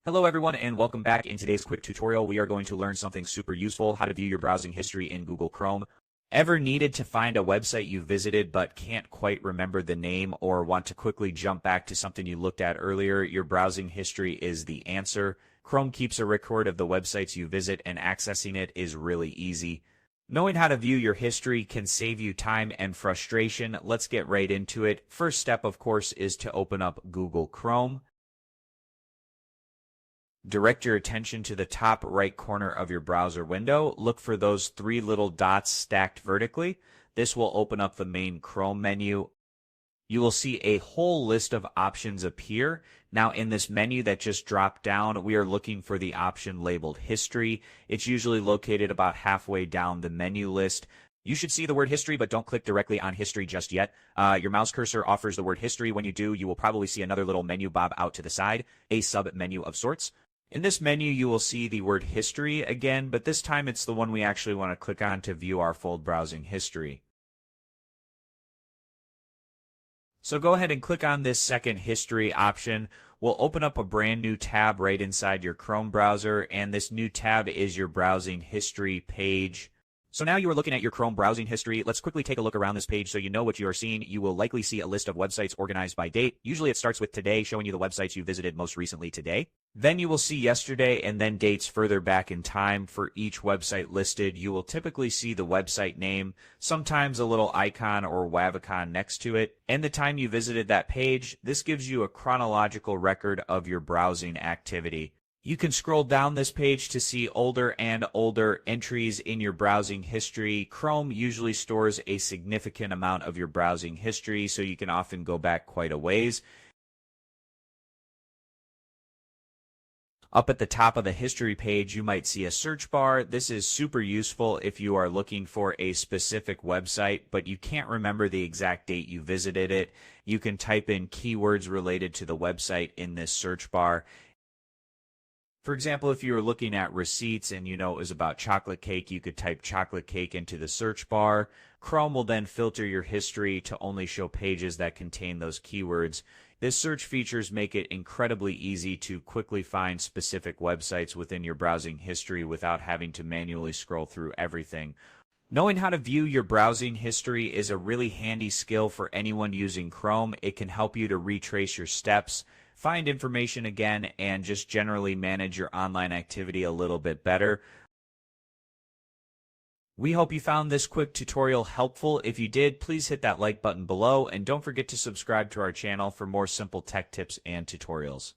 Hello everyone and welcome back. In today's quick tutorial, we are going to learn something super useful, how to view your browsing history in Google Chrome. Ever needed to find a website you visited but can't quite remember the name or want to quickly jump back to something you looked at earlier? Your browsing history is the answer. Chrome keeps a record of the websites you visit and accessing it is really easy. Knowing how to view your history can save you time and frustration. Let's get right into it. First step, of course, is to open up Google Chrome. Direct your attention to the top right corner of your browser window. Look for those three little dots stacked vertically. This will open up the main Chrome menu. You will see a whole list of options appear. Now in this menu that just dropped down, we are looking for the option labeled History. It's usually located about halfway down the menu list. You should see the word History, but don't click directly on History just yet. Your mouse cursor offers the word History. When you do, you will probably see another little menu bob out to the side, a sub-menu of sorts. In this menu, you will see the word History again, but this time it's the one we actually want to click on to view our full browsing history. So go ahead and click on this second History option. We'll open up a brand new tab right inside your Chrome browser, and this new tab is your browsing history page. So now you are looking at your Chrome browsing history. Let's quickly take a look around this page so you know what you are seeing. You will likely see a list of websites organized by date. Usually it starts with today, showing you the websites you visited most recently today. Then you will see yesterday and then dates further back in time for each website listed. You will typically see the website name, sometimes a little icon or favicon next to it, and the time you visited that page. This gives you a chronological record of your browsing activity. You can scroll down this page to see older and older entries in your browsing history. Chrome usually stores a significant amount of your browsing history, so you can often go back quite a ways. Up at the top of the history page, you might see a search bar. This is super useful if you are looking for a specific website, but you can't remember the exact date you visited it. You can type in keywords related to the website in this search bar. For example, if you were looking at receipts and you know it was about chocolate cake, you could type chocolate cake into the search bar. Chrome will then filter your history to only show pages that contain those keywords. This search features make it incredibly easy to quickly find specific websites within your browsing history without having to manually scroll through everything. Knowing how to view your browsing history is a really handy skill for anyone using Chrome. It can help you to retrace your steps, find information again, and just generally manage your online activity a little bit better. We hope you found this quick tutorial helpful. If you did, please hit that like button below, and don't forget to subscribe to our channel for more simple tech tips and tutorials.